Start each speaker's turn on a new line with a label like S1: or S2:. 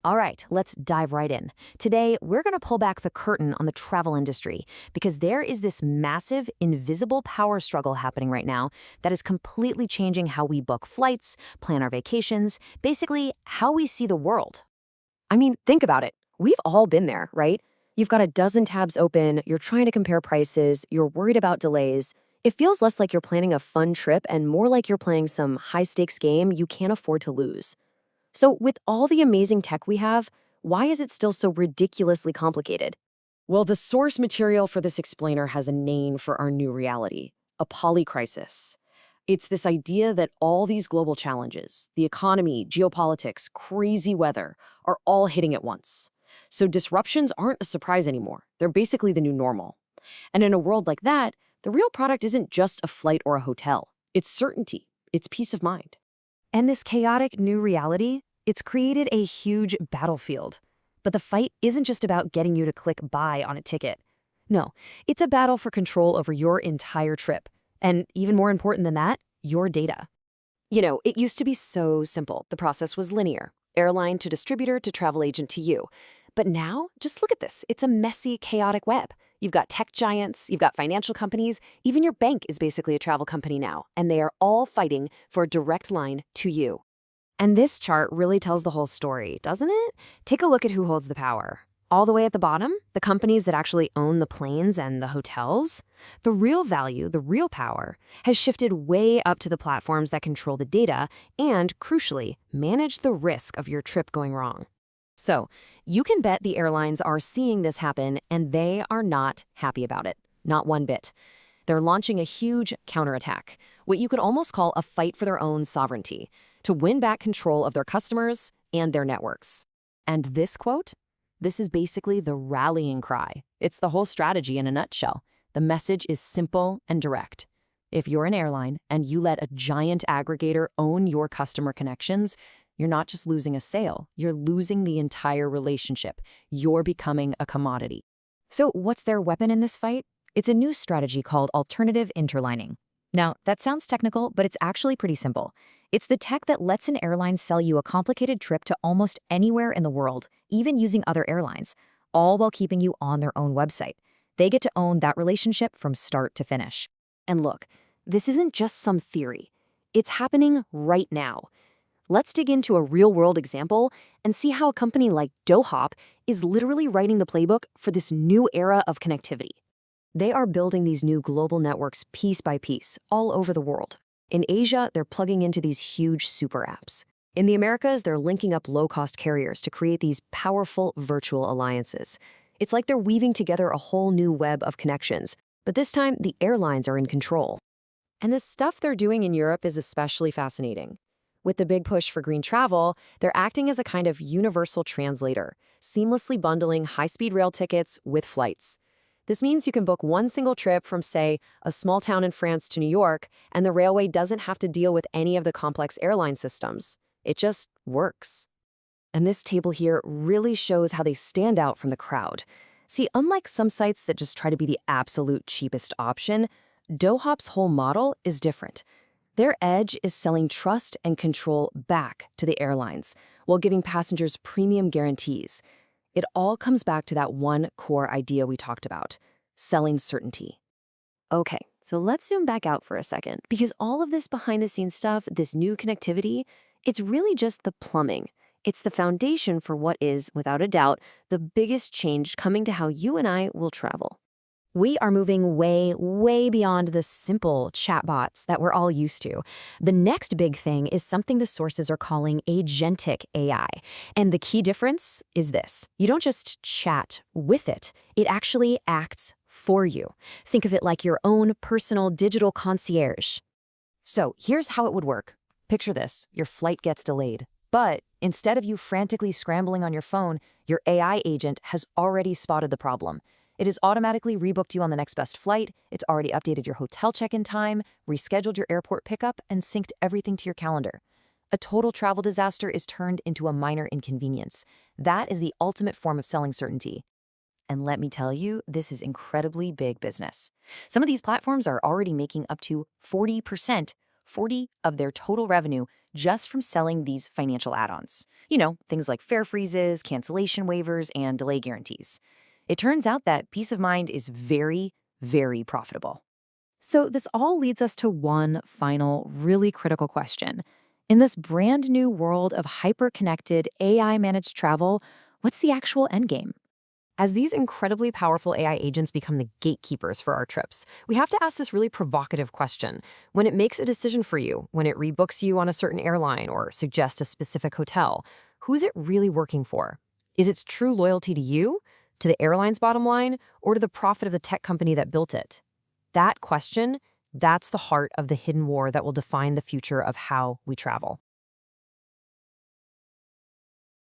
S1: All right, let's dive right in. Today, we're going to pull back the curtain on the travel industry because there is this massive, invisible power struggle happening right now that is completely changing how we book flights, plan our vacations, basically, how we see the world.
S2: I mean, think about it. We've all been there, right? You've got a dozen tabs open, you're trying to compare prices, you're worried about delays. It feels less like you're planning a fun trip and more like you're playing some high stakes game you can't afford to lose. So, with all the amazing tech we have, why is it still so ridiculously complicated? Well, the source material for this explainer has a name for our new reality: a polycrisis. It's this idea that all these global challenges, the economy, geopolitics, crazy weather, are all hitting at once. So disruptions aren't a surprise anymore. They're basically the new normal. And in a world like that, the real product isn't just a flight or a hotel. It's certainty. It's peace of mind.
S1: And this chaotic new reality, it's created a huge battlefield. But the fight isn't just about getting you to click buy on a ticket. No, it's a battle for control over your entire trip. And even more important than that, your data.
S2: It used to be so simple. The process was linear: airline to distributor to travel agent to you. But now, just look at this. It's a messy, chaotic web. You've got tech giants, you've got financial companies, even your bank is basically a travel company now, and they are all fighting for a direct line to you.
S1: And this chart really tells the whole story, doesn't it? Take a look at who holds the power. All the way at the bottom, the companies that actually own the planes and the hotels. The real value, the real power, has shifted way up to the platforms that control the data and, crucially, manage the risk of your trip going wrong. So, you can bet the airlines are seeing this happen and they are not happy about it. Not one bit. They're launching a huge counterattack, what you could almost call a fight for their own sovereignty, to win back control of their customers and their networks. And this quote? This is basically the rallying cry. It's the whole strategy in a nutshell. The message is simple and direct. If you're an airline and you let a giant aggregator own your customer connections, you're not just losing a sale, you're losing the entire relationship. You're becoming a commodity. So what's their weapon in this fight? It's a new strategy called alternative interlining. Now, that sounds technical, but it's actually pretty simple. It's the tech that lets an airline sell you a complicated trip to almost anywhere in the world, even using other airlines, all while keeping you on their own website. They get to own that relationship from start to finish. And look, this isn't just some theory. It's happening right now. Let's dig into a real-world example and see how a company like Dohop is literally writing the playbook for this new era of connectivity. They are building these new global networks piece by piece all over the world. In Asia, they're plugging into these huge super apps. In the Americas, they're linking up low-cost carriers to create these powerful virtual alliances. It's like they're weaving together a whole new web of connections, but this time the airlines are in control. And the stuff they're doing in Europe is especially fascinating. With the big push for green travel, they're acting as a kind of universal translator, seamlessly bundling high-speed rail tickets with flights. This means you can book one single trip from, say, a small town in France to New York, and the railway doesn't have to deal with any of the complex airline systems. It just works. And this table here really shows how they stand out from the crowd. See, unlike some sites that just try to be the absolute cheapest option, Dohop's whole model is different. Their edge is selling trust and control back to the airlines, while giving passengers premium guarantees. It all comes back to that one core idea we talked about: selling certainty. Okay, so let's zoom back out for a second, because all of this behind-the-scenes stuff, this new connectivity, it's really just the plumbing. It's the foundation for what is, without a doubt, the biggest change coming to how you and I will travel. We are moving way, way beyond the simple chatbots that we're all used to. The next big thing is something the sources are calling agentic AI. And the key difference is this: you don't just chat with it, it actually acts for you. Think of it like your own personal digital concierge. So here's how it would work. Picture this: your flight gets delayed. But instead of you frantically scrambling on your phone, your AI agent has already spotted the problem. It has automatically rebooked you on the next best flight, it's already updated your hotel check-in time, rescheduled your airport pickup, and synced everything to your calendar. A total travel disaster is turned into a minor inconvenience. That is the ultimate form of selling certainty. And let me tell you, this is incredibly big business. Some of these platforms are already making up to 40%,
S2: 40 of their total revenue just from selling these financial add-ons. You know, things like fare freezes, cancellation waivers, and delay guarantees. It turns out that peace of mind is very, very profitable.
S3: So, this all leads us to one final, really critical question. In this brand new world of hyper-connected, AI-managed travel, what's the actual endgame?
S1: As these incredibly powerful AI agents become the gatekeepers for our trips, we have to ask this really provocative question. When it makes a decision for you, when it rebooks you on a certain airline or suggests a specific hotel, who's it really working for? Is its true loyalty to you, to the airline's bottom line, or to the profit of the tech company that built it? That question, that's the heart of the hidden war that will define the future of how we travel.